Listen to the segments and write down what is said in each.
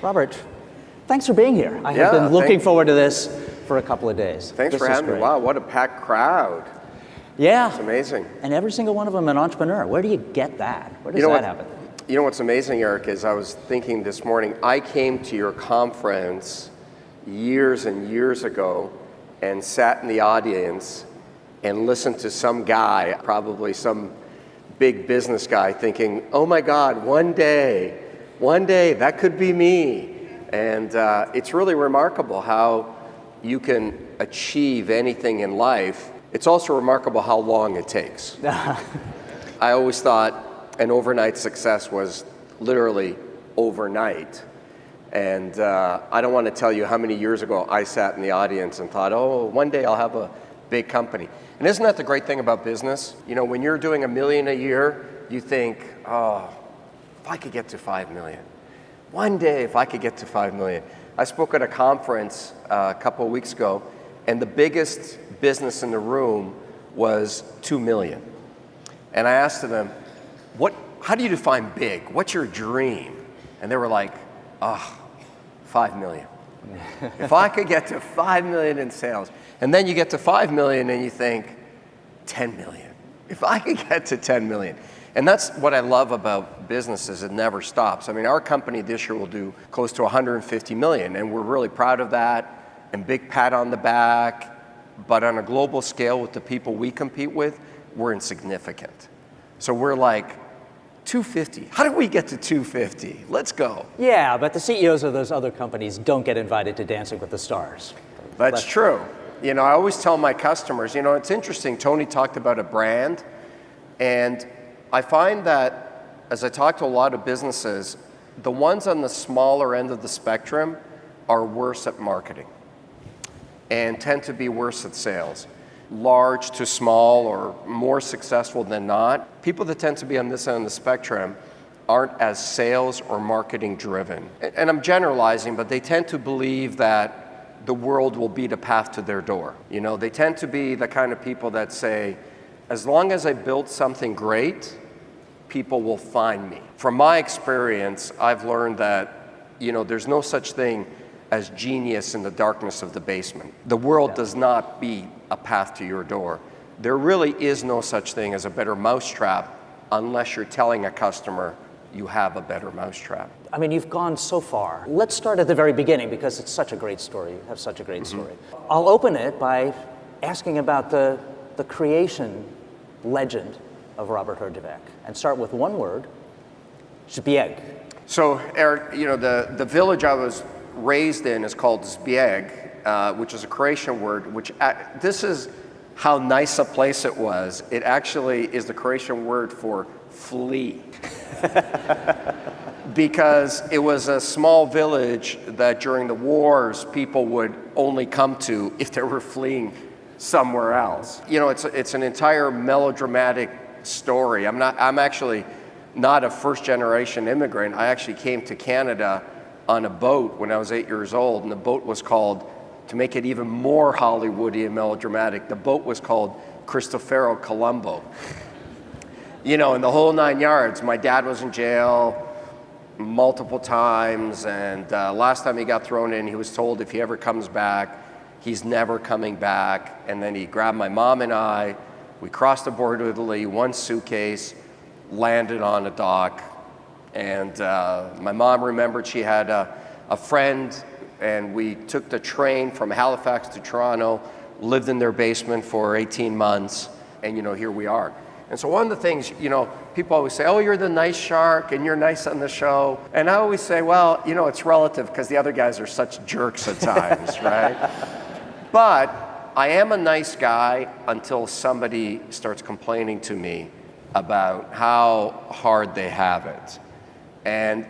Robert, thanks for being here. I have been looking forward to this for a couple of days. Thanks for having me. Wow, what a packed crowd. Yeah. It's amazing. And every single one of them an entrepreneur. Where do you get that? Where does that happen? You know what's amazing, Eric, is I was thinking this morning, I came to your conference years and years ago and sat in the audience and listened to some guy, probably some big business guy, thinking, oh my God, one day, that could be me. And it's really remarkable how you can achieve anything in life. It's also remarkable how long it takes. I always thought an overnight success was literally overnight. And I don't want to tell you how many years ago I sat in the audience and thought, oh, one day I'll have a big company. And isn't that the great thing about business? You know, when you're doing $1 million a year, you think, oh, if I could get to 5 million. One day, if I could get to 5 million. I spoke at a conference a couple of weeks ago, and the biggest business in the room was 2 million. And I asked them, how do you define big? What's your dream? And they were like, 5 million. If I could get to 5 million in sales. And then you get to 5 million and you think, 10 million. If I could get to 10 million. And that's what I love about businesses, it never stops. I mean, our company this year will do close to 150 million, and we're really proud of that, and big pat on the back. But on a global scale with the people we compete with, we're insignificant. So we're like, 250. How did we get to 250? Let's go. Yeah, but the CEOs of those other companies don't get invited to Dancing with the Stars. That's true. You know, I always tell my customers, you know, it's interesting, Tony talked about a brand, and I find that as I talk to a lot of businesses, the ones on the smaller end of the spectrum are worse at marketing and tend to be worse at sales. Large to small or more successful than not. People that tend to be on this end of the spectrum aren't as sales or marketing driven. And I'm generalizing, but they tend to believe that the world will beat a path to their door. You know, they tend to be the kind of people that say, as long as I build something great, people will find me. From my experience, I've learned that, you know, there's no such thing as genius in the darkness of the basement. The world does not beat a path to your door. There really is no such thing as a better mousetrap unless you're telling a customer you have a better mousetrap. I mean, you've gone so far. Let's start at the very beginning because it's such a great story. You have such a great story. I'll open it by asking about the creation legend of Robert Herjavec and start with one word, Zbieg. So, Eric, you know, the village I was raised in is called Zbieg, which is a Croatian word, which this is how nice a place it was. It actually is the Croatian word for flee. Because it was a small village that during the wars people would only come to if they were fleeing somewhere else. You know, it's an entire melodramatic story. I'm actually not a first generation immigrant. I actually came to Canada on a boat when I was 8 years old, and the boat was called, to make it even more Hollywoody and melodramatic, the boat was called Cristoforo Colombo. You know, in the whole 9 yards. My dad was in jail multiple times, and last time he got thrown in, he was told if he ever comes back, he's never coming back. And then he grabbed my mom and I, we crossed the border to Italy, one suitcase, landed on a dock. And my mom remembered she had a friend, and we took the train from Halifax to Toronto, lived in their basement for 18 months, and you know, here we are. And so one of the things, you know, people always say, oh, you're the nice shark and you're nice on the show. And I always say, well, you know, it's relative because the other guys are such jerks at times, right? But I am a nice guy until somebody starts complaining to me about how hard they have it. And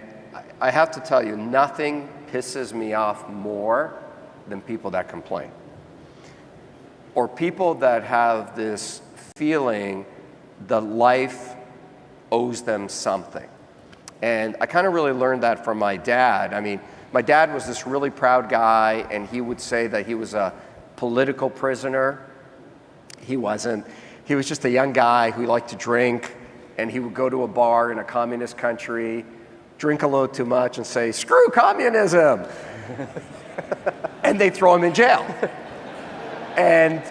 I have to tell you, nothing pisses me off more than people that complain. Or people that have this feeling that life owes them something. And I kind of really learned that from my dad. I mean, my dad was this really proud guy, and he would say that he was a political prisoner. He wasn't. He was just a young guy who liked to drink and he would go to a bar in a communist country, drink a little too much and say, "Screw communism!" and they throw him in jail. And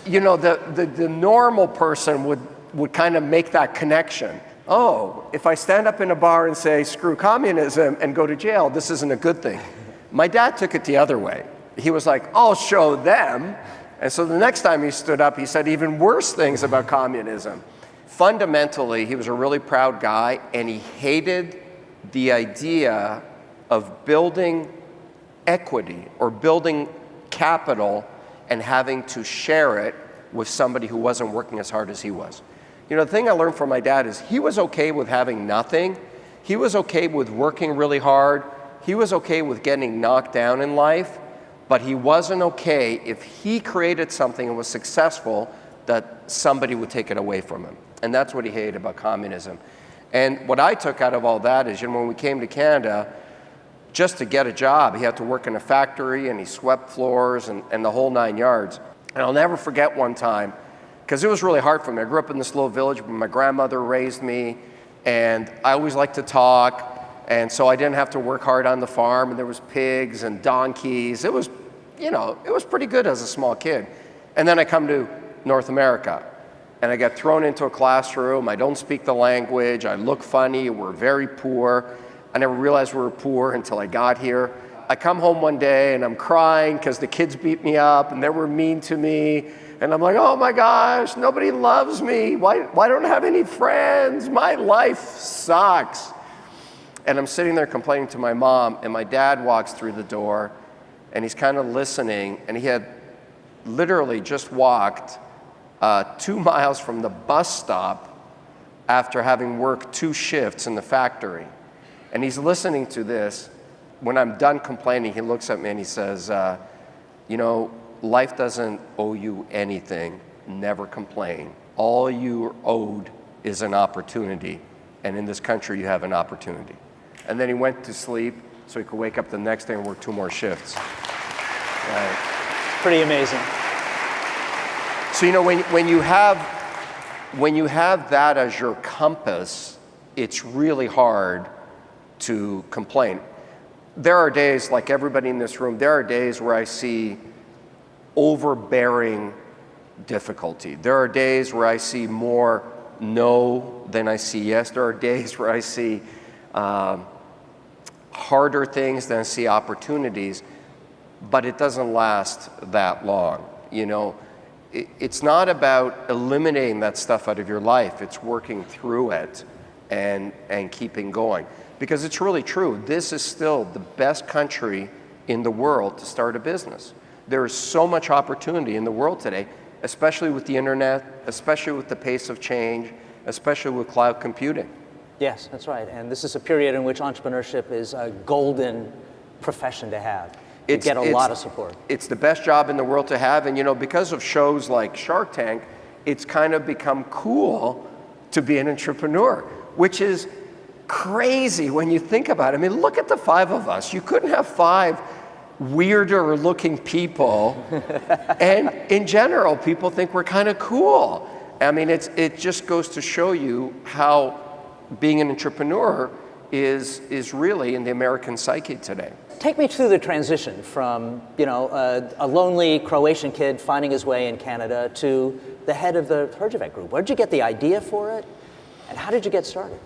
you know, the normal person would kind of make that connection. Oh, if I stand up in a bar and say, "Screw communism," and go to jail, this isn't a good thing. My dad took it the other way. He was like, "I'll show them." And so the next time he stood up, he said even worse things about communism. Fundamentally, he was a really proud guy, and he hated the idea of building equity or building capital and having to share it with somebody who wasn't working as hard as he was. You know, the thing I learned from my dad is he was okay with having nothing. He was okay with working really hard. He was okay with getting knocked down in life, but he wasn't okay if he created something and was successful that somebody would take it away from him. And that's what he hated about communism. And what I took out of all that is, you know, when we came to Canada, just to get a job, he had to work in a factory and he swept floors and the whole 9 yards. And I'll never forget one time, because it was really hard for me. I grew up in this little village where my grandmother raised me, and I always liked to talk, and so I didn't have to work hard on the farm, and there was pigs and donkeys. It was, you know, it was pretty good as a small kid. And then I come to North America, and I get thrown into a classroom. I don't speak the language. I look funny. We're very poor. I never realized we were poor until I got here. I come home one day and I'm crying because the kids beat me up and they were mean to me. And I'm like, oh my gosh, nobody loves me. Why don't I have any friends? My life sucks. And I'm sitting there complaining to my mom, and my dad walks through the door and he's kind of listening, and he had literally just walked 2 miles from the bus stop after having worked 2 shifts in the factory. And he's listening to this. When I'm done complaining, he looks at me and he says, you know, life doesn't owe you anything. Never complain. All you're owed is an opportunity. And in this country, you have an opportunity. And then he went to sleep so he could wake up the next day and work 2 more shifts. Right. Pretty amazing. So, you know, when you have that as your compass, it's really hard to complain. There are days, like everybody in this room, there are days where I see overbearing difficulty. There are days where I see more no than I see yes. There are days where I see harder things than I see opportunities, but it doesn't last that long. You know, it's not about eliminating that stuff out of your life. It's working through it and keeping going. Because it's really true. This is still the best country in the world to start a business. There is so much opportunity in the world today, especially with the internet, especially with the pace of change, especially with cloud computing. Yes, that's right. And this is a period in which entrepreneurship is a golden profession to have. You get a lot of support. It's the best job in the world to have. And you know, because of shows like Shark Tank, it's kind of become cool to be an entrepreneur, which is crazy when you think about it. I mean, look at the 5 of us. You couldn't have 5 weirder looking people. And in general, people think we're kind of cool. I mean, it just goes to show you how being an entrepreneur is really in the American psyche today. Take me through the transition from, you know, a lonely Croatian kid finding his way in Canada to the head of the Herjavec Group. Where did you get the idea for it? And how did you get started?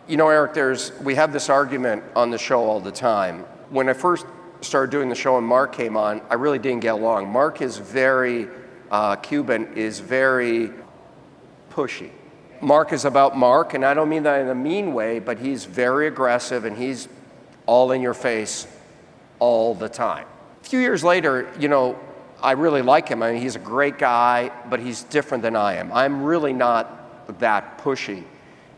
You know, Eric, we have this argument on the show all the time. When I first started doing the show and Mark came on, I really didn't get along. Mark is very, Cuban is very pushy. Mark is about Mark, and I don't mean that in a mean way, but he's very aggressive and he's all in your face all the time. A few years later, you know, I really like him. I mean, he's a great guy, but he's different than I am. I'm really not that pushy.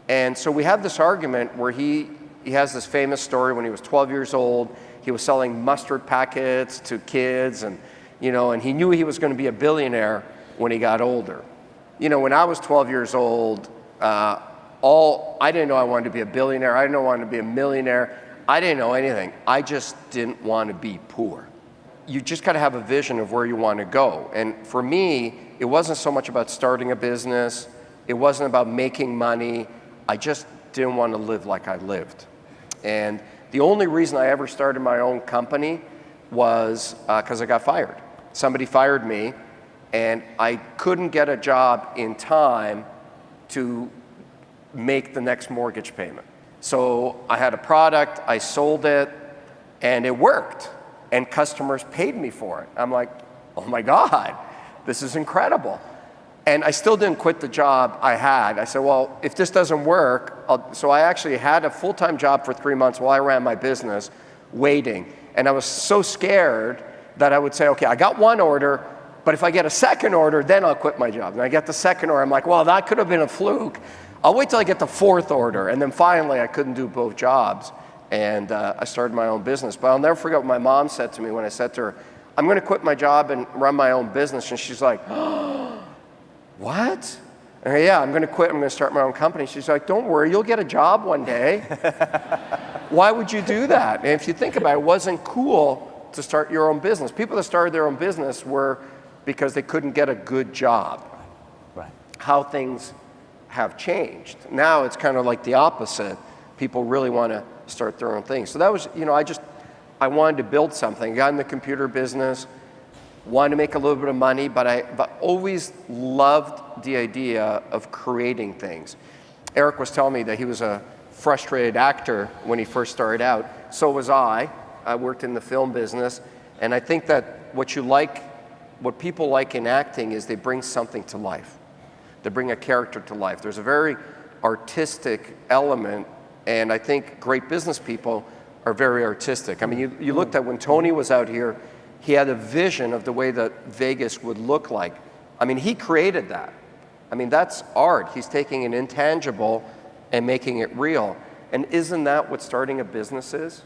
And so we have this argument where he has this famous story when he was 12 years old. He was selling mustard packets to kids, and you know, and he knew he was going to be a billionaire when he got older. You know, when I was 12 years old, I didn't know I wanted to be a billionaire. I didn't know I wanted to be a millionaire. I didn't know anything. I just didn't want to be poor. You just got to have a vision of where you want to go. And for me, it wasn't so much about starting a business It wasn't about making money. I just didn't want to live like I lived. And the only reason I ever started my own company was because I got fired. Somebody fired me, and I couldn't get a job in time to make the next mortgage payment. So I had a product, I sold it, and it worked. And customers paid me for it. I'm like, oh my God, this is incredible. And I still didn't quit the job I had. I said, well, if this doesn't work, so I actually had a full-time job for 3 months while I ran my business, waiting. And I was so scared that I would say, okay, I got one order, but if I get a second order, then I'll quit my job. And I get the second order, I'm like, well, that could have been a fluke. I'll wait till I get the fourth order. And then finally, I couldn't do both jobs. And I started my own business. But I'll never forget what my mom said to me when I said to her, I'm going to quit my job and run my own business. And she's like, oh, what? And yeah, I'm going to quit. I'm going to start my own company. She's like, don't worry, you'll get a job one day. Why would you do that? And if you think about it, it wasn't cool to start your own business. People that started their own business were because they couldn't get a good job. Right. How things have changed. Now it's kind of like the opposite. People really want to start their own thing. So that was, I wanted to build something. I got in the computer business, wanted to make a little bit of money, but always loved the idea of creating things. Eric was telling me that he was a frustrated actor when he first started out. So was I. I worked in the film business, and I think that what people like in acting is they bring something to life. They bring a character to life. There's a very artistic element, and I think great business people are very artistic. I mean, you looked at when Tony was out here, he had a vision of the way that Vegas would look like. I mean, he created that. I mean, that's art. He's taking an intangible and making it real. And isn't that what starting a business is?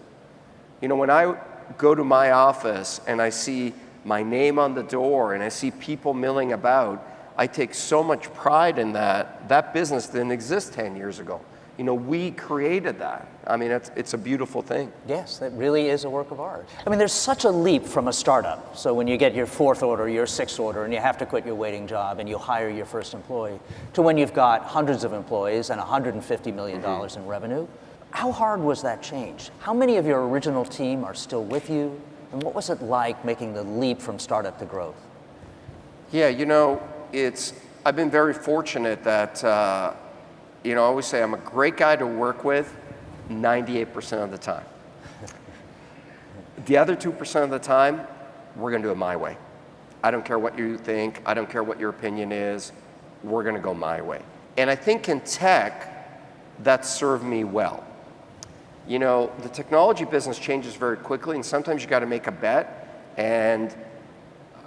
When I go to my office and I see my name on the door and I see people milling about, I take so much pride in that. That business didn't exist 10 years ago. We created that. I mean, it's a beautiful thing. Yes, it really is a work of art. I mean, there's such a leap from a startup. So when you get your fourth order, your sixth order, and you have to quit your waiting job and you hire your first employee, to when you've got hundreds of employees and $150 million in revenue. How hard was that change? How many of your original team are still with you? And what was it like making the leap from startup to growth? Yeah, I've been very fortunate that, I always say I'm a great guy to work with 98% of the time. The other 2% of the time, we're going to do it my way. I don't care what you think. I don't care what your opinion is. We're going to go my way. And I think in tech, that served me well. The technology business changes very quickly, and sometimes you got to make a bet. And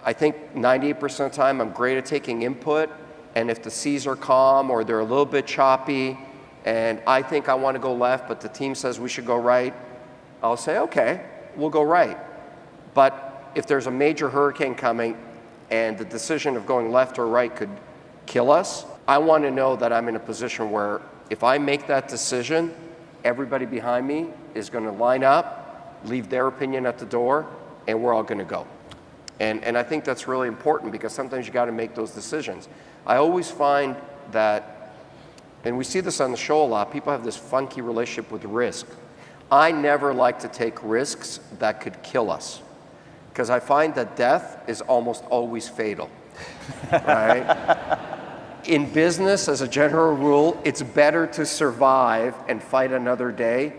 I think 98% of the time, I'm great at taking input. And if the seas are calm or they're a little bit choppy, and I think I want to go left, but the team says we should go right, I'll say, okay, we'll go right. But if there's a major hurricane coming and the decision of going left or right could kill us, I want to know that I'm in a position where if I make that decision, everybody behind me is going to line up, leave their opinion at the door, and we're all going to go. And I think that's really important because sometimes you got to make those decisions. I always find that, and we see this on the show a lot, people have this funky relationship with risk. I never like to take risks that could kill us because I find that death is almost always fatal, right? In business, as a general rule, it's better to survive and fight another day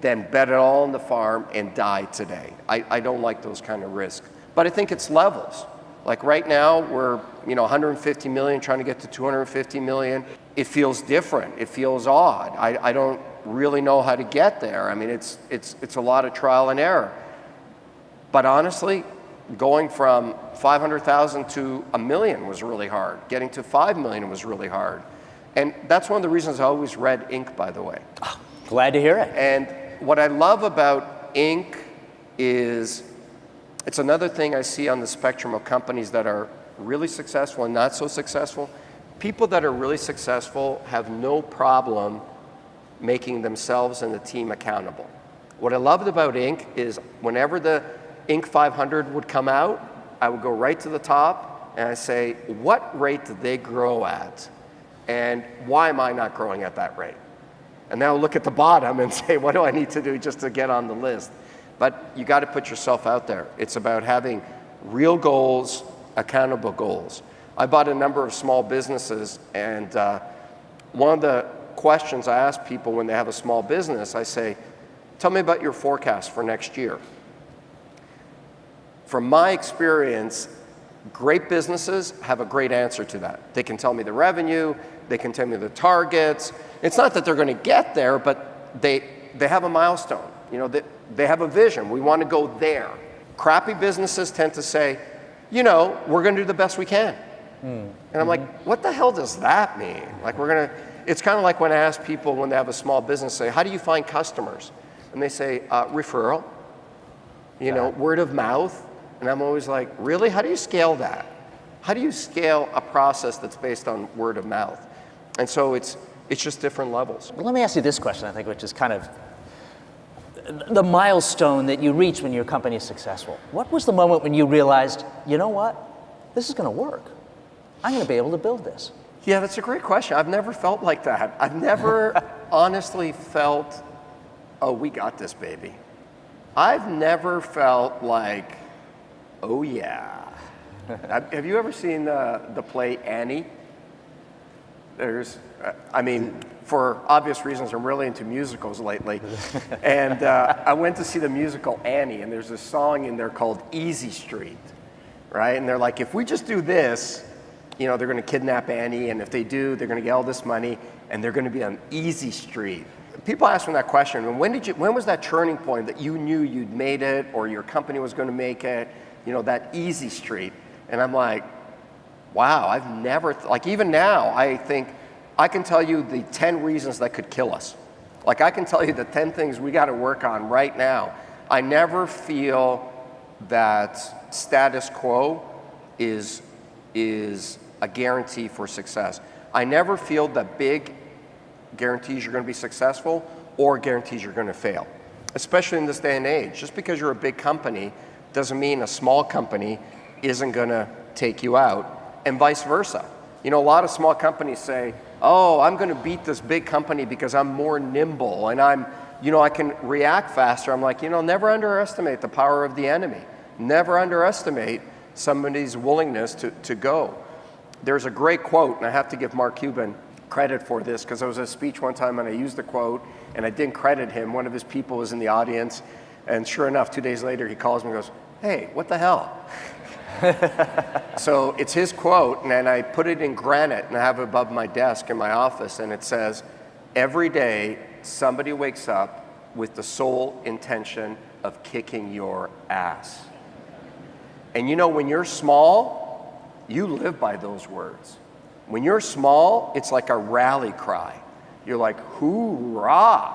than bet it all on the farm and die today. I don't like those kind of risks. But I think it's levels. Like right now, we're 150 million, trying to get to 250 million. It feels different. It feels odd. I don't really know how to get there. I mean, it's a lot of trial and error. But honestly, going from 500,000 to a million was really hard. Getting to 5 million was really hard. And that's one of the reasons I always read Inc., by the way. Oh, glad to hear it. And what I love about Inc. is it's another thing I see on the spectrum of companies that are really successful and not so successful. People that are really successful have no problem making themselves and the team accountable. What I loved about Inc. is whenever the Inc. 500 would come out, I would go right to the top and I say, what rate did they grow at? And why am I not growing at that rate? And now look at the bottom and say, what do I need to do just to get on the list? But you got to put yourself out there. It's about having real goals, accountable goals. I bought a number of small businesses, and one of the questions I ask people when they have a small business, I say, tell me about your forecast for next year. From my experience, great businesses have a great answer to that. They can tell me the revenue, they can tell me the targets. It's not that they're going to get there, but they have a milestone. You know, they have a vision. We want to go there. Crappy businesses tend to say, you know, we're going to do the best we can. And I'm like, what the hell does that mean? Like, it's kind of like when I ask people when they have a small business, say, how do you find customers? And they say, referral, you know, word of mouth. And I'm always like, really? How do you scale that? How do you scale a process that's based on word of mouth? And so it's just different levels. Well, let me ask you this question, I think, which is kind of the milestone that you reach when your company is successful. What was the moment when you realized, you know what? This is going to work. I'm going to be able to build this. Yeah, that's a great question. I've never felt like that. I've never honestly felt, oh, we got this, baby. I've never felt like, oh, yeah. Have you ever seen the play Annie? I mean, for obvious reasons, I'm really into musicals lately. And I went to see the musical Annie, and there's a song in there called Easy Street, right? And they're like, if we just do this, you know, they're going to kidnap Annie, and if they do, they're going to get all this money, and they're going to be on Easy Street. People ask me that question, and when was that turning point that you knew you'd made it, or your company was going to make it, you know, that Easy Street? And I'm like, wow, I've never, like even now, I think I can tell you the 10 reasons that could kill us. Like I can tell you the 10 things we got to work on right now. I never feel that status quo is a guarantee for success. I never feel that big guarantees you're going to be successful or guarantees you're going to fail, especially in this day and age. Just because you're a big company doesn't mean a small company isn't going to take you out, and vice versa. You know, a lot of small companies say, oh, I'm going to beat this big company because I'm more nimble and I can react faster. I'm like, never underestimate the power of the enemy. Never underestimate somebody's willingness to go. There's a great quote, and I have to give Mark Cuban credit for this because there was a speech one time and I used the quote and I didn't credit him. One of his people was in the audience, and sure enough, 2 days later, he calls me and goes, hey, what the hell? So it's his quote, and then I put it in granite and I have it above my desk in my office, and it says, every day somebody wakes up with the sole intention of kicking your ass. And when you're small, you live by those words. When you're small, it's like a rally cry. You're like, hoorah,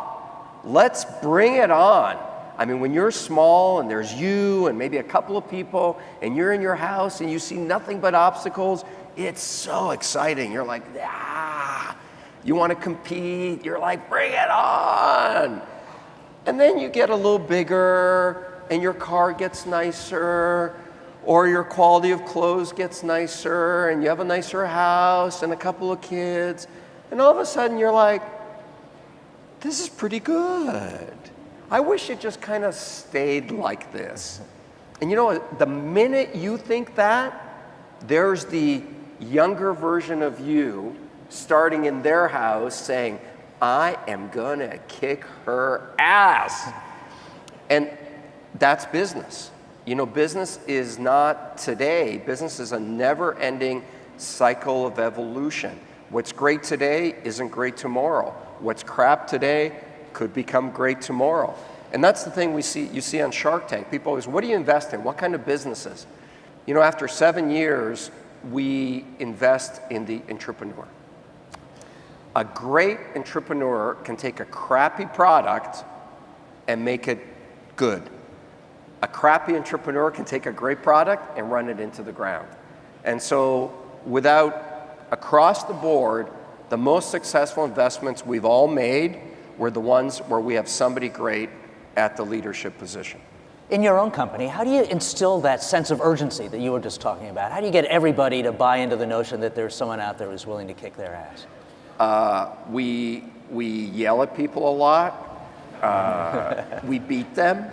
let's bring it on. I mean, when you're small and there's you and maybe a couple of people and you're in your house and you see nothing but obstacles, it's so exciting. You're like, ah, you want to compete. You're like, bring it on. And then you get a little bigger and your car gets nicer, or your quality of clothes gets nicer and you have a nicer house and a couple of kids. And all of a sudden you're like, this is pretty good. I wish it just kind of stayed like this. And the minute you think that, there's the younger version of you starting in their house saying, I am gonna kick her ass. And that's business. Business is not today. Business is a never-ending cycle of evolution. What's great today isn't great tomorrow. What's crap today could become great tomorrow. And that's the thing you see on Shark Tank. People always, what do you invest in? What kind of businesses? After 7 years, we invest in the entrepreneur. A great entrepreneur can take a crappy product and make it good. A crappy entrepreneur can take a great product and run it into the ground. And so across the board, the most successful investments we've all made were the ones where we have somebody great at the leadership position. In your own company, how do you instill that sense of urgency that you were just talking about? How do you get everybody to buy into the notion that there's someone out there who's willing to kick their ass? We yell at people a lot. We beat them.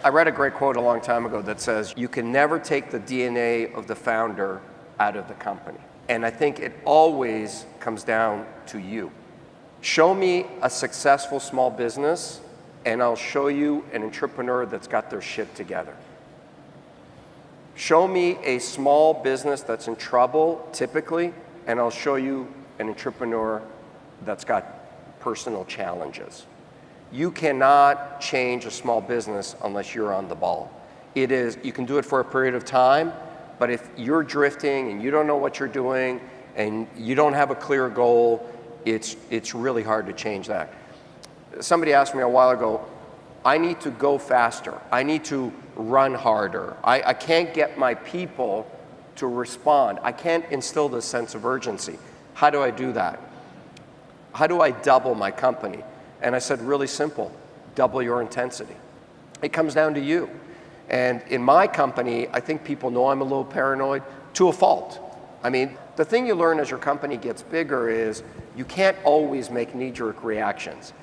I read a great quote a long time ago that says, you can never take the DNA of the founder out of the company. And I think it always comes down to you. Show me a successful small business, and I'll show you an entrepreneur that's got their shit together. Show me a small business that's in trouble, typically, and I'll show you an entrepreneur that's got personal challenges. You cannot change a small business unless you're on the ball. You can do it for a period of time, but if you're drifting and you don't know what you're doing and you don't have a clear goal, it's really hard to change that. Somebody asked me a while ago, I need to go faster. I need to run harder. I can't get my people to respond. I can't instill this sense of urgency. How do I do that? How do I double my company? And I said, really simple, double your intensity. It comes down to you. And in my company, I think people know I'm a little paranoid to a fault. I mean, the thing you learn as your company gets bigger is you can't always make knee-jerk reactions.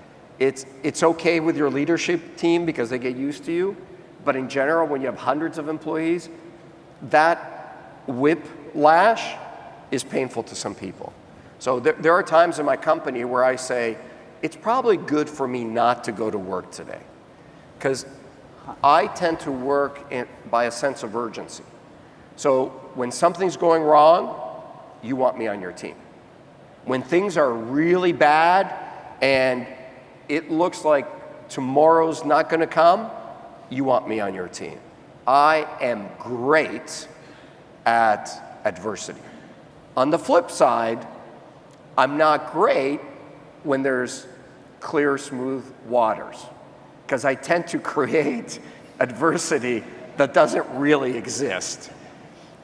It's okay with your leadership team because they get used to you, but in general, when you have hundreds of employees, that whiplash is painful to some people. So there are times in my company where I say, it's probably good for me not to go to work today, because I tend to work by a sense of urgency. So when something's going wrong, you want me on your team. When things are really bad and it looks like tomorrow's not going to come, you want me on your team. I am great at adversity. On the flip side, I'm not great when there's clear, smooth waters, because I tend to create adversity that doesn't really exist.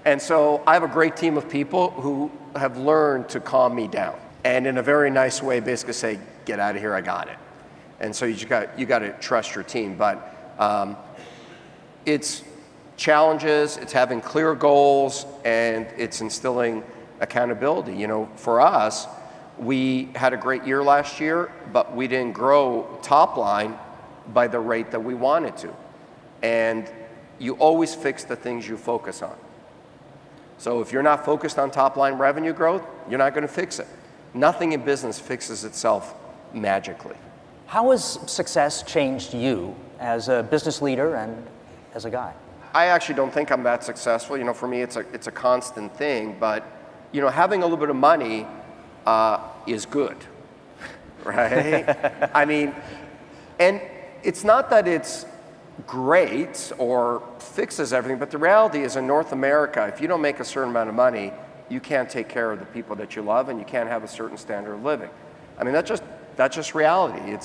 And so I have a great team of people who have learned to calm me down, and in a very nice way basically say, get out of here, I got it. And so you got to trust your team. But it's challenges, it's having clear goals, and it's instilling accountability. You know, for us, we had a great year last year, but we didn't grow top line by the rate that we wanted to. And you always fix the things you focus on. So if you're not focused on top line revenue growth, you're not going to fix it. Nothing in business fixes itself magically. How has success changed you as a business leader and as a guy? I actually don't think I'm that successful. You know, for me, it's a constant thing. But, you know, having a little bit of money is good, right? I mean, and it's not that it's great or fixes everything, but the reality is in North America, if you don't make a certain amount of money, you can't take care of the people that you love and you can't have a certain standard of living. I mean, that's just reality.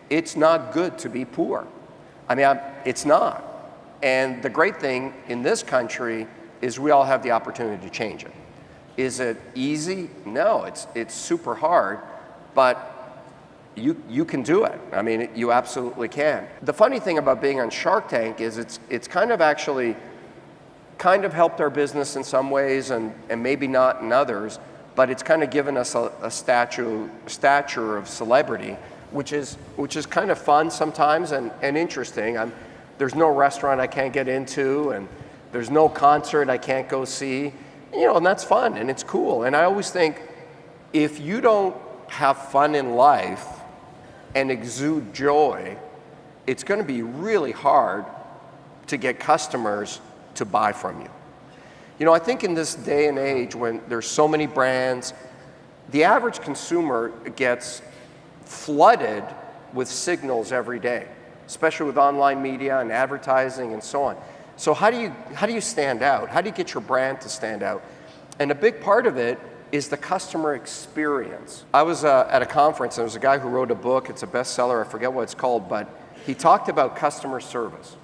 It's not good to be poor. I mean, it's not. And the great thing in this country is we all have the opportunity to change it. Is it easy? No, it's super hard, but you can do it. I mean, you absolutely can. The funny thing about being on Shark Tank is it's kind of actually kind of helped our business in some ways and maybe not in others, but it's kind of given us a stature of celebrity, which is kind of fun sometimes and interesting. There's no restaurant I can't get into, and there's no concert I can't go see, you know, and that's fun and it's cool. And I always think, if you don't have fun in life and exude joy, it's going to be really hard to get customers to buy from you. You know, I think in this day and age when there's so many brands, the average consumer gets flooded with signals every day, especially with online media and advertising and so on. So how do you stand out? How do you get your brand to stand out? And a big part of it is the customer experience. I was at a conference, and there was a guy who wrote a book. It's a bestseller. I forget what it's called, but he talked about customer service.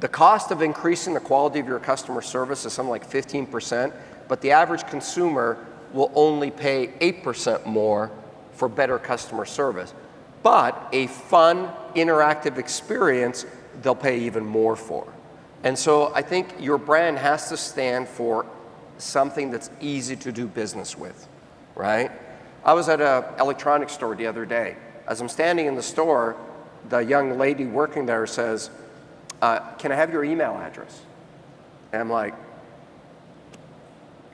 The cost of increasing the quality of your customer service is something like 15%, but the average consumer will only pay 8% more for better customer service. But a fun, interactive experience, they'll pay even more for. And so I think your brand has to stand for something that's easy to do business with, right? I was at an electronics store the other day. As I'm standing in the store, the young lady working there says, can I have your email address? And I'm like,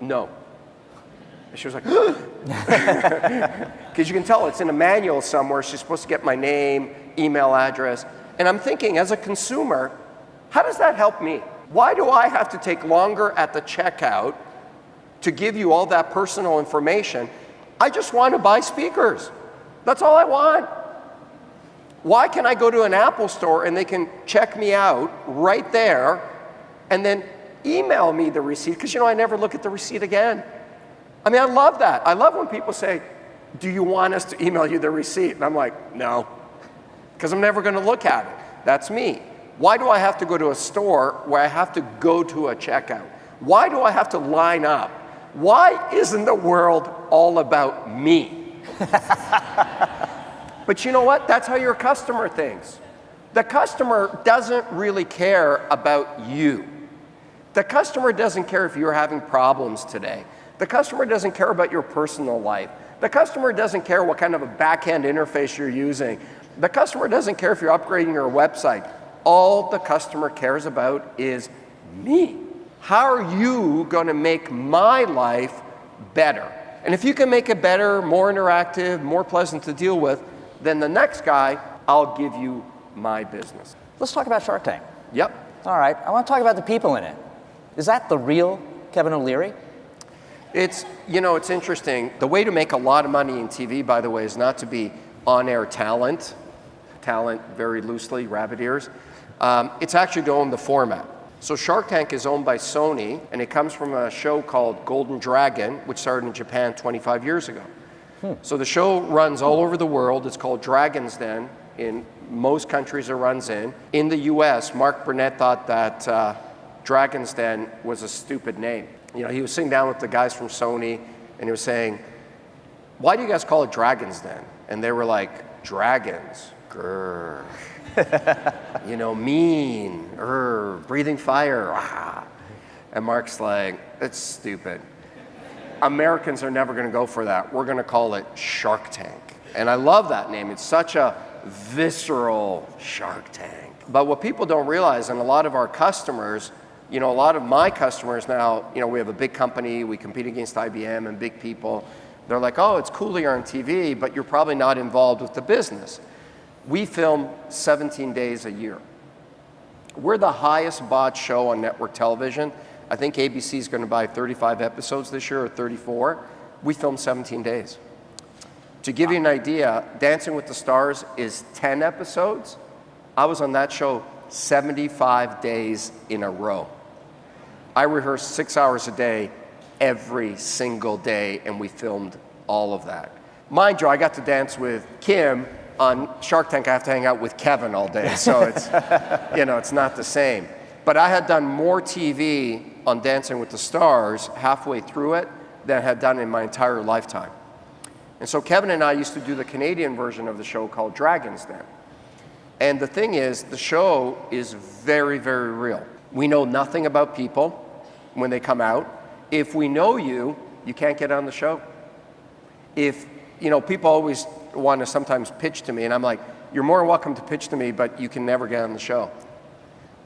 no. And she was like, because you can tell it's in a manual somewhere. She's supposed to get my name, email address. And I'm thinking, as a consumer, how does that help me? Why do I have to take longer at the checkout to give you all that personal information? I just want to buy speakers. That's all I want. Why can I go to an Apple store and they can check me out right there and then email me the receipt? Because, I never look at the receipt again. I mean, I love that. I love when people say, do you want us to email you the receipt? And I'm like, no, because I'm never going to look at it. That's me. Why do I have to go to a store where I have to go to a checkout? Why do I have to line up? Why isn't the world all about me? But you know what? That's how your customer thinks. The customer doesn't really care about you. The customer doesn't care if you're having problems today. The customer doesn't care about your personal life. The customer doesn't care what kind of a back-end interface you're using. The customer doesn't care if you're upgrading your website. All the customer cares about is me. How are you going to make my life better? And if you can make it better, more interactive, more pleasant to deal with, then the next guy, I'll give you my business. Let's talk about Shark Tank. Yep. All right, I want to talk about the people in it. Is that the real Kevin O'Leary? It's interesting. The way to make a lot of money in TV, by the way, is not to be on-air talent very loosely, rabbit ears. It's actually to own the format. So Shark Tank is owned by Sony, and it comes from a show called Golden Dragon, which started in Japan 25 years ago. So the show runs all over the world. It's called Dragon's Den. In most countries it runs in. In the US, Mark Burnett thought that Dragon's Den was a stupid name. He was sitting down with the guys from Sony, and he was saying, why do you guys call it Dragon's Den? And they were like, dragons, grrr. Mean, breathing fire, ah. And Mark's like, it's stupid. Americans are never going to go for that. We're going to call it Shark Tank. And I love that name. It's such a visceral Shark Tank. But what people don't realize, and a lot of our customers, a lot of my customers now, we have a big company, we compete against IBM and big people. They're like, oh, it's cool you're on TV, but you're probably not involved with the business. We film 17 days a year. We're the highest bought show on network television. I think ABC is going to buy 35 episodes this year, or 34. We film 17 days. To give you an idea, Dancing with the Stars is 10 episodes. I was on that show 75 days in a row. I rehearsed 6 hours a day, every single day, and we filmed all of that. Mind you, I got to dance with Kim. On Shark Tank, I have to hang out with Kevin all day, so it's, it's not the same. But I had done more TV on Dancing with the Stars halfway through it than I had done in my entire lifetime. And so Kevin and I used to do the Canadian version of the show called Dragon's Den. And the thing is, the show is very, very real. We know nothing about people when they come out. If we know you, you can't get on the show. If, people always want to sometimes pitch to me, and I'm like, you're more welcome to pitch to me, but you can never get on the show.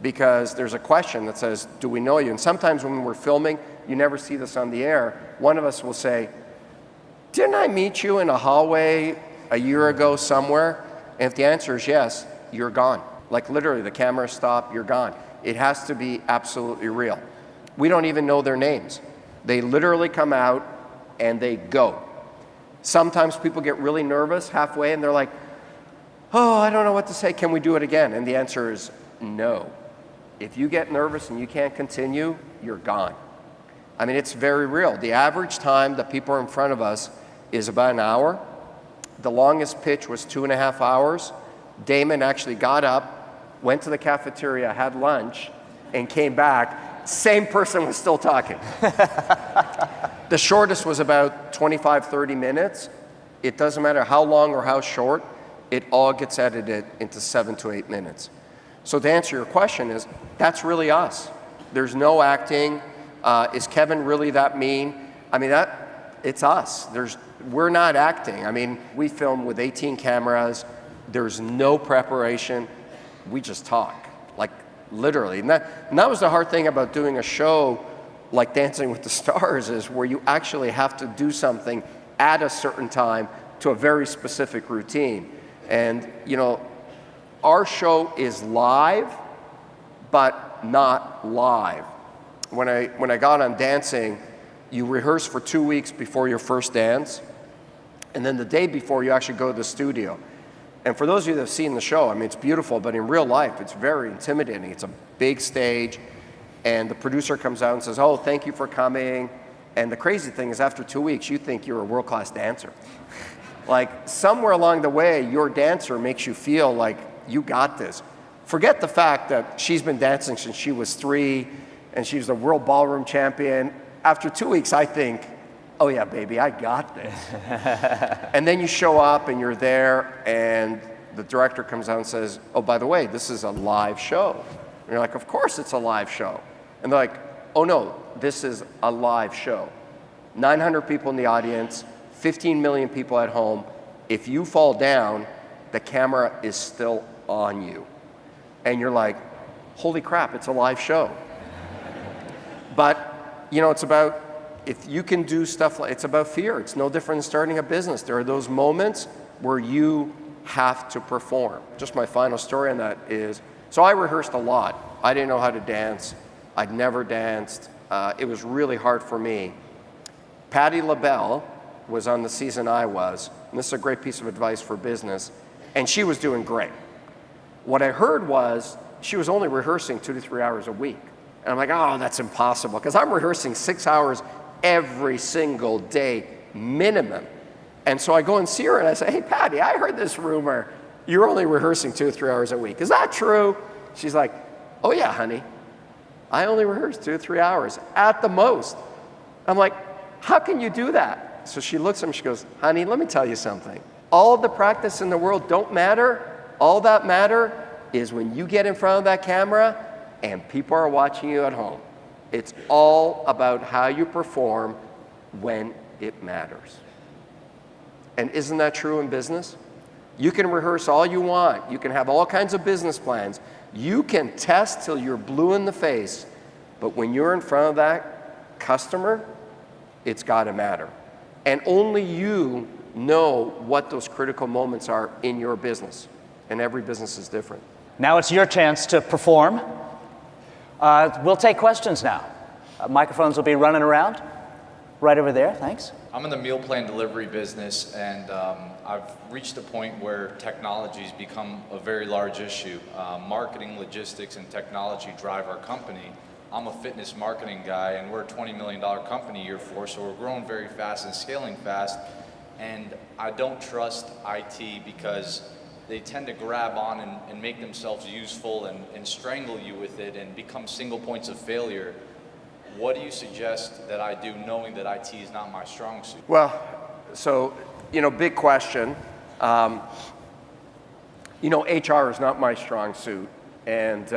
Because there's a question that says, do we know you? And sometimes when we're filming, you never see this on the air, one of us will say, didn't I meet you in a hallway a year ago somewhere? And if the answer is yes, you're gone. Like literally, the cameras stop, you're gone. It has to be absolutely real. We don't even know their names. They literally come out and they go. Sometimes people get really nervous halfway and they're like, oh, I don't know what to say, can we do it again? And the answer is no. If you get nervous and you can't continue, you're gone. I mean, it's very real. The average time that people are in front of us is about an hour. The longest pitch was 2.5 hours. Damon actually got up, went to the cafeteria, had lunch, and came back. Same person was still talking. The shortest was about 25, 30 minutes. It doesn't matter how long or how short, it all gets edited into 7 to 8 minutes. So to answer your question is, that's really us. There's no acting. Is Kevin really that mean? I mean, it's us. We're not acting. I mean, we film with 18 cameras. There's no preparation. We just talk, like literally. And that was the hard thing about doing a show like Dancing with the Stars, is where you actually have to do something at a certain time to a very specific routine. And, you know, our show is live, but not live. When I got on Dancing, you rehearse for 2 weeks before your first dance, and then the day before you actually go to the studio. And for those of you that have seen the show, I mean, it's beautiful, but in real life, it's very intimidating. It's a big stage, and the producer comes out and says, oh, thank you for coming. And the crazy thing is, after 2 weeks, you think you're a world-class dancer. Like, somewhere along the way, your dancer makes you feel like you got this. Forget the fact that she's been dancing since she was 3, and she's the world ballroom champion. After 2 weeks, I think, oh yeah, baby, I got this. And then you show up and you're there, and the director comes out and says, oh, by the way, this is a live show. And you're like, of course it's a live show. And they're like, oh no, this is a live show. 900 people in the audience, 15 million people at home. If you fall down, the camera is still on you. And you're like, holy crap, it's a live show. But, you know, it's about, if you can do stuff like, it's about fear. It's no different than starting a business. There are those moments where you have to perform. Just my final story on that is, so I rehearsed a lot. I didn't know how to dance. I'd never danced. It was really hard for me. Patti LaBelle was on the season I was, and this is a great piece of advice for business, and she was doing great. What I heard was she was only rehearsing 2 to 3 hours a week. And I'm like, oh, that's impossible, because I'm rehearsing 6 hours every single day, minimum. And so I go and see her and I say, hey, Patti, I heard this rumor. You're only rehearsing 2 or 3 hours a week. Is that true? She's like, oh yeah, honey. I only rehearse 2 or 3 hours at the most. I'm like, how can you do that? So she looks at me, she goes, honey, let me tell you something. All of the practice in the world don't matter. All that matter is when you get in front of that camera and people are watching you at home. It's all about how you perform when it matters. And isn't that true in business? You can rehearse all you want. You can have all kinds of business plans. You can test till you're blue in the face. But when you're in front of that customer, it's got to matter. And only you know what those critical moments are in your business. And every business is different. Now it's your chance to perform. We'll take questions now. Microphones will be running around. Right over there, thanks. I'm in the meal plan delivery business, and I've reached a point where technology's become a very large issue. Marketing, logistics, and technology drive our company. I'm a fitness marketing guy, and we're a $20 million company year 4, so we're growing very fast and scaling fast. And I don't trust IT because they tend to grab on and make themselves useful and strangle you with it and become single points of failure. What do you suggest that I do, knowing that IT is not my strong suit? Well, so, you know, big question. You know, HR is not my strong suit, and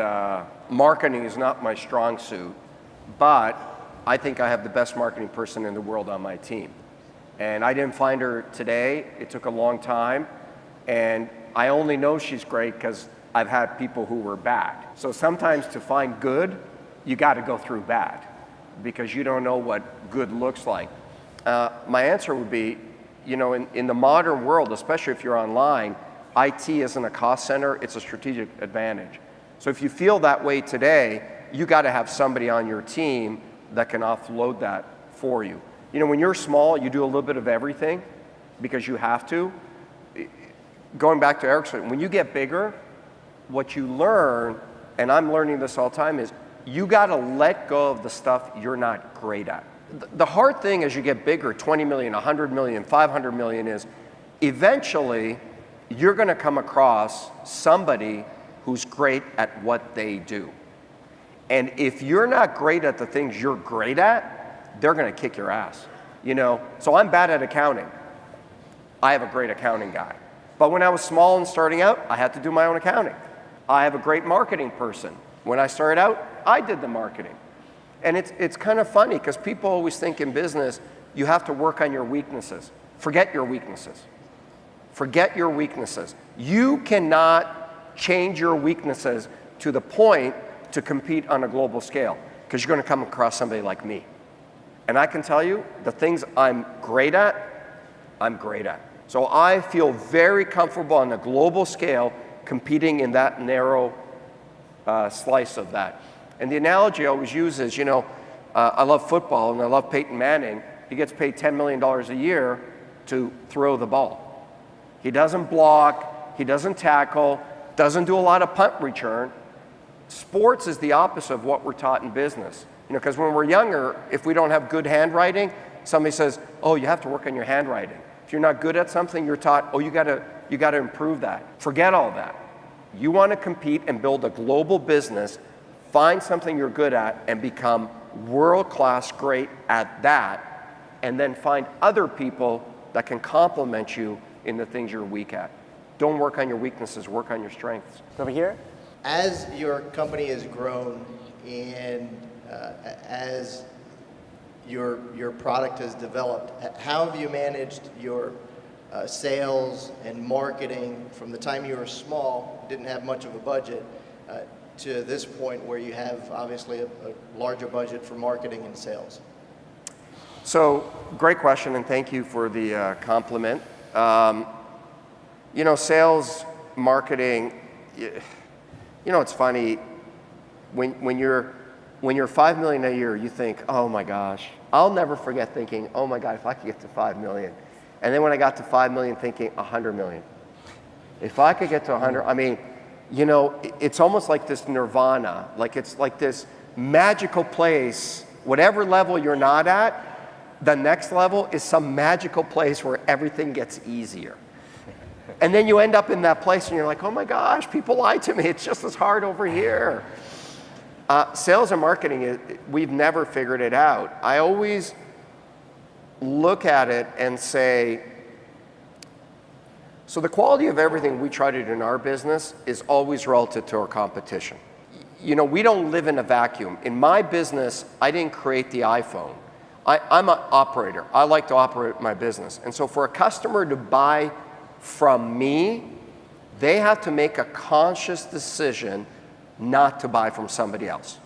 marketing is not my strong suit, but I think I have the best marketing person in the world on my team. And I didn't find her today. It took a long time, and I only know she's great because I've had people who were bad. So sometimes to find good, you got to go through bad, because you don't know what good looks like. My answer would be, you know, in the modern world, especially if you're online, IT isn't a cost center, it's a strategic advantage. So if you feel that way today, you got to have somebody on your team that can offload that for you. You know, when you're small, you do a little bit of everything because you have to. Going back to Erickson, when you get bigger, what you learn, and I'm learning this all the time, is you got to let go of the stuff you're not great at. The hard thing as you get bigger, 20 million, 100 million, 500 million, is eventually you're going to come across somebody who's great at what they do. And if you're not great at the things you're great at, they're going to kick your ass. You know, so I'm bad at accounting. I have a great accounting guy. But when I was small and starting out, I had to do my own accounting. I have a great marketing person. When I started out, I did the marketing. And it's kind of funny because people always think in business, you have to work on your weaknesses. Forget your weaknesses. Forget your weaknesses. You cannot change your weaknesses to the point to compete on a global scale because you're going to come across somebody like me. And I can tell you, the things I'm great at, I'm great at. So I feel very comfortable on a global scale competing in that narrow slice of that. And the analogy I always use is, I love football and I love Peyton Manning. He gets paid $10 million a year to throw the ball. He doesn't block, he doesn't tackle, doesn't do a lot of punt return. Sports is the opposite of what we're taught in business. Because when we're younger, if we don't have good handwriting, somebody says, oh, you have to work on your handwriting. If you're not good at something, you're taught, oh, you gotta improve that. Forget all that. You want to compete and build a global business, find something you're good at and become world-class great at that, and then find other people that can complement you in the things you're weak at. Don't work on your weaknesses, work on your strengths. Over here? As your company has grown and as your product has developed, how have you managed your sales and marketing from the time you were small, didn't have much of a budget, to this point where you have obviously a larger budget for marketing and sales? So, great question, and thank you for the compliment. Sales, marketing, it's funny, when you're $5 million a year, you think, oh my gosh, I'll never forget thinking, oh my God, if I could get to 5 million. And then when I got to 5 million, thinking 100 million. If I could get to 100, it's almost like this nirvana, it's like this magical place, whatever level you're not at, the next level is some magical place where everything gets easier. And then you end up in that place and you're like, oh my gosh, people lied to me, it's just as hard over here. Sales and marketing, we've never figured it out. I always look at it and say, so the quality of everything we try to do in our business is always relative to our competition. We don't live in a vacuum. In my business, I didn't create the iPhone. I'm an operator. I like to operate my business. And so for a customer to buy from me, they have to make a conscious decision not to buy from somebody else.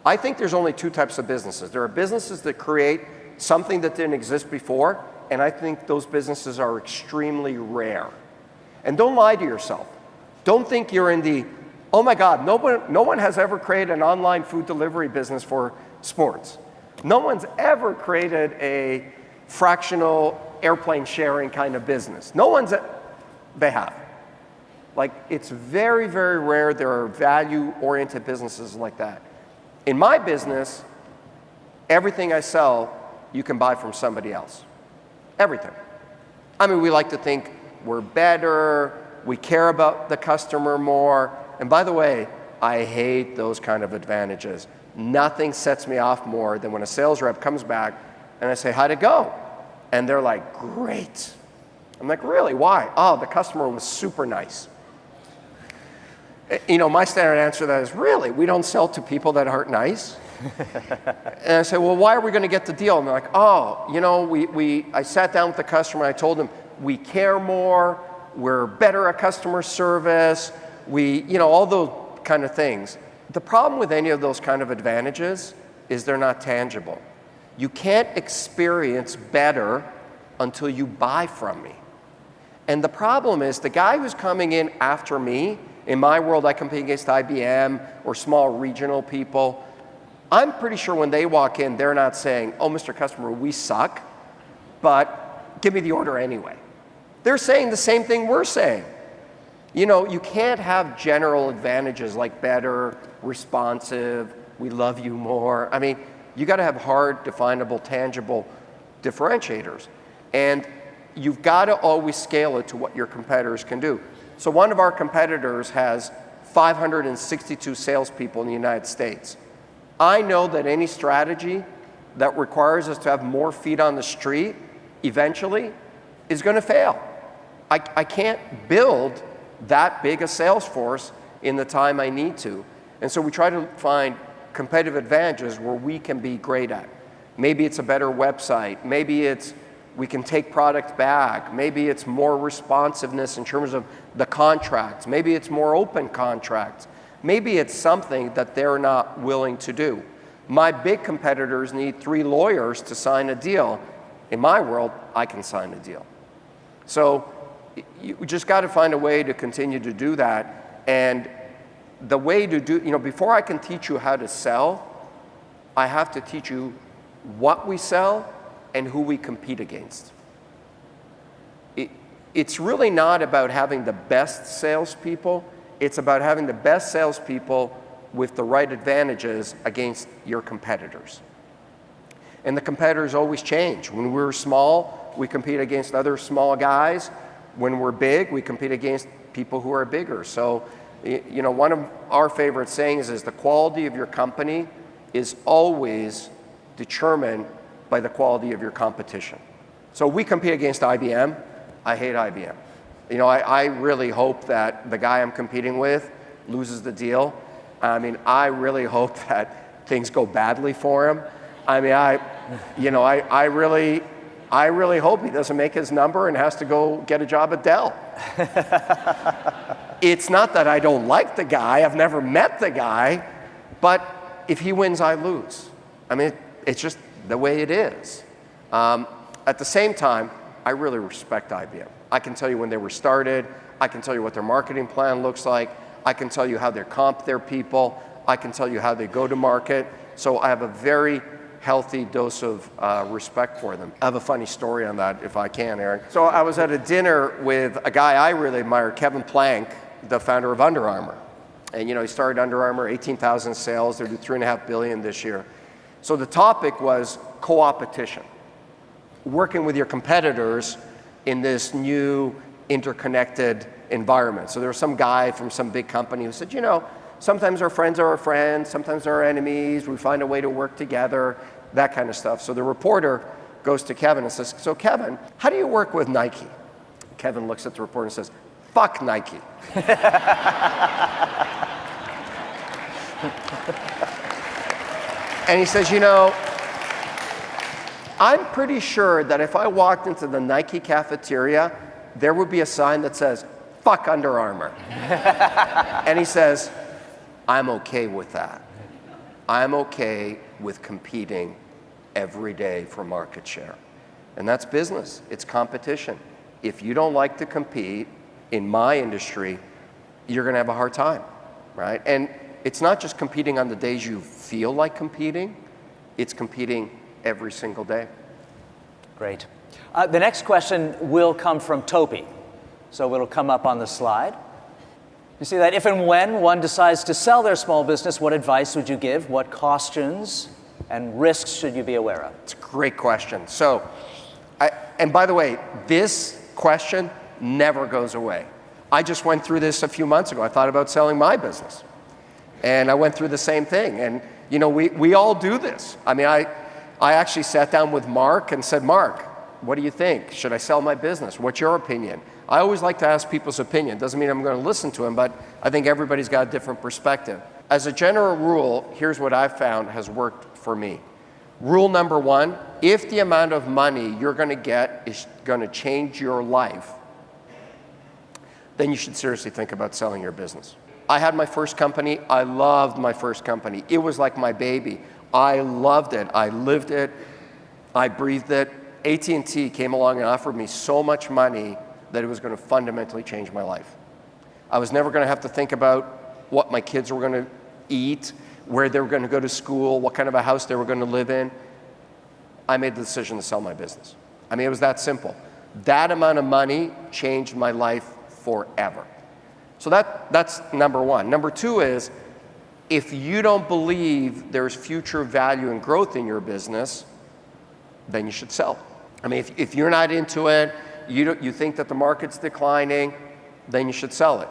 I think there's only two types of businesses. There are businesses that create something that didn't exist before, and I think those businesses are extremely rare. And don't lie to yourself. Don't think you're in the, oh my God, no one has ever created an online food delivery business for sports. No one's ever created a fractional airplane sharing kind of business. They have. It's very, very rare there are value-oriented businesses like that. In my business, everything I sell, you can buy from somebody else. Everything. We like to think we're better, we care about the customer more. And by the way, I hate those kind of advantages. Nothing sets me off more than when a sales rep comes back and I say, how'd it go? And they're like, great. I'm like, really? Why? Oh, the customer was super nice. My standard answer to that is, really? We don't sell to people that aren't nice? And I say, well, why are we going to get the deal? And they're like, oh, I sat down with the customer, I told them, we care more, we're better at customer service, all those kind of things. The problem with any of those kind of advantages is they're not tangible. You can't experience better until you buy from me. And the problem is the guy who's coming in after me, in my world I compete against IBM or small regional people, I'm pretty sure when they walk in, they're not saying, oh, Mr. Customer, we suck, but give me the order anyway. They're saying the same thing we're saying. You can't have general advantages like better, responsive, we love you more. You got to have hard, definable, tangible differentiators. And you've got to always scale it to what your competitors can do. So one of our competitors has 562 salespeople in the United States. I know that any strategy that requires us to have more feet on the street eventually is going to fail. I can't build that big a sales force in the time I need to. And so we try to find competitive advantages where we can be great at. Maybe it's a better website. Maybe it's we can take product back. Maybe it's more responsiveness in terms of the contracts. Maybe it's more open contracts. Maybe it's something that they're not willing to do. My big competitors need 3 lawyers to sign a deal. In my world, I can sign a deal. So you just got to find a way to continue to do that. And the way to do, before I can teach you how to sell, I have to teach you what we sell and who we compete against. It's really not about having the best salespeople. It's about having the best salespeople with the right advantages against your competitors. And the competitors always change. When we're small, we compete against other small guys. When we're big, we compete against people who are bigger. So, one of our favorite sayings is the quality of your company is always determined by the quality of your competition. So we compete against IBM. I hate IBM. I really hope that the guy I'm competing with loses the deal. I really hope that things go badly for him. I really hope he doesn't make his number and has to go get a job at Dell. It's not that I don't like the guy. I've never met the guy. But if he wins, I lose. It's just the way it is. At the same time, I really respect IBM. I can tell you when they were started. I can tell you what their marketing plan looks like. I can tell you how they comp their people. I can tell you how they go to market. So I have a very healthy dose of respect for them. I have a funny story on that, if I can, Aaron. So I was at a dinner with a guy I really admire, Kevin Plank, the founder of Under Armour. And he started Under Armour, 18,000 sales. They'll do $3.5 billion this year. So the topic was co-opetition, working with your competitors in this new interconnected environment. So there was some guy from some big company who said, sometimes our friends are our friends, sometimes they're our enemies, we find a way to work together, that kind of stuff. So the reporter goes to Kevin and says, so Kevin, how do you work with Nike? Kevin looks at the reporter and says, fuck Nike. And he says, I'm pretty sure that if I walked into the Nike cafeteria, there would be a sign that says, fuck Under Armour. And he says, I'm okay with that. I'm okay with competing every day for market share. And that's business. It's competition. If you don't like to compete in my industry, you're going to have a hard time, right? And it's not just competing on the days you feel like competing. It's competing every single day. Great. The next question will come from Topi. So it'll come up on the slide. You see that if and when one decides to sell their small business, what advice would you give? What cautions and risks should you be aware of? It's a great question. So, and by the way, this question never goes away. I just went through this a few months ago. I thought about selling my business. And I went through the same thing. And, we all do this. I actually sat down with Mark and said, Mark, what do you think? Should I sell my business? What's your opinion? I always like to ask people's opinion. Doesn't mean I'm going to listen to them, but I think everybody's got a different perspective. As a general rule, here's what I've found has worked for me. Rule number 1, if the amount of money you're going to get is going to change your life, then you should seriously think about selling your business. I had my first company. I loved my first company. It was like my baby. I loved it. I lived it. I breathed it. AT&T came along and offered me so much money that it was going to fundamentally change my life. I was never going to have to think about what my kids were going to eat, where they were going to go to school, what kind of a house they were going to live in. I made the decision to sell my business. It was that simple. That amount of money changed my life forever. So that's number 1. Number 2 is, if you don't believe there's future value and growth in your business, then you should sell. If you're not into it, you think that the market's declining, then you should sell it.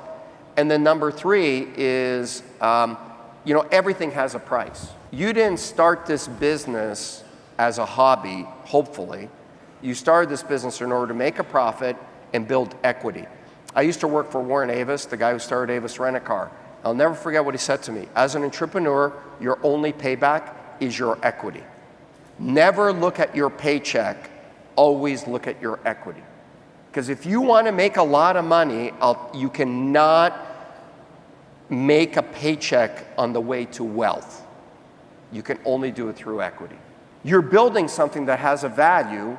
And then number 3 is, everything has a price. You didn't start this business as a hobby, hopefully. You started this business in order to make a profit and build equity. I used to work for Warren Avis, the guy who started Avis Rent-A-Car. I'll never forget what he said to me. As an entrepreneur, your only payback is your equity. Never look at your paycheck, always look at your equity. Because if you want to make a lot of money, you cannot make a paycheck on the way to wealth. You can only do it through equity. You're building something that has a value.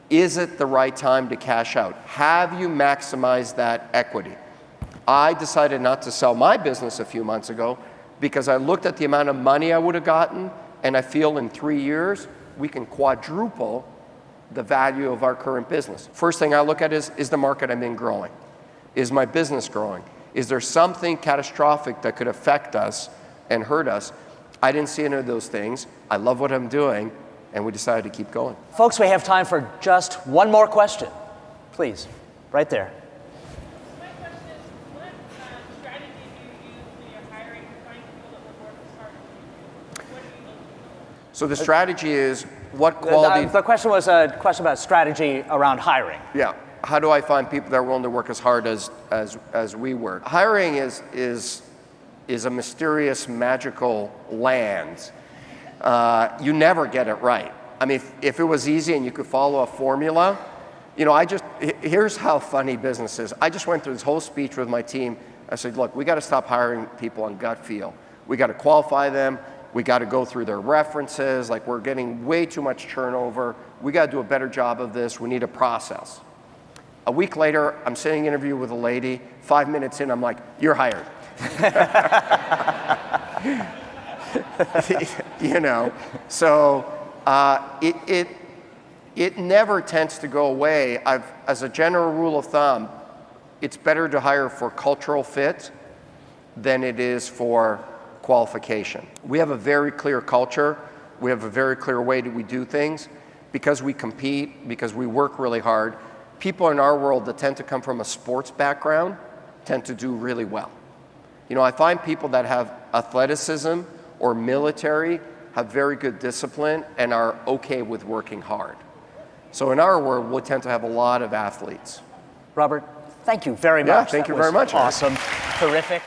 Is it the right time to cash out? Have you maximized that equity? I decided not to sell my business a few months ago because I looked at the amount of money I would have gotten, and I feel in 3 years, we can quadruple the value of our current business. First thing I look at is the market I'm in growing? Is my business growing? Is there something catastrophic that could affect us and hurt us? I didn't see any of those things. I love what I'm doing, and we decided to keep going. Folks, we have time for just one more question. Please, right there. My question is, what strategy do you use when you're hiring to find people that will work as hard as you do? What are you looking for? So the strategy is what quality... The question was a question about strategy around hiring. Yeah. How do I find people that are willing to work as hard as we work? Hiring is a mysterious, magical land. You never get it right. I mean, if it was easy and you could follow a formula, you know, here's how funny business is. I just went through this whole speech with my team. I said, look, we got to stop hiring people on gut feel. We got to qualify them. We got to go through their references. Like, we're getting way too much turnover. We got to do a better job of this. We need a process. A week later, I'm sitting in an interview with a lady. 5 minutes in, I'm like, you're hired. You know, so it never tends to go away. As a general rule of thumb, it's better to hire for cultural fit than it is for qualification. We have a very clear culture. We have a very clear way that we do things. Because we compete, because we work really hard, people in our world that tend to come from a sports background tend to do really well. You know, I find people that have athleticism or military have very good discipline and are okay with working hard. So in our world, we tend to have a lot of athletes. Robert, thank you very much. Yeah, thank you very much. Awesome. Terrific.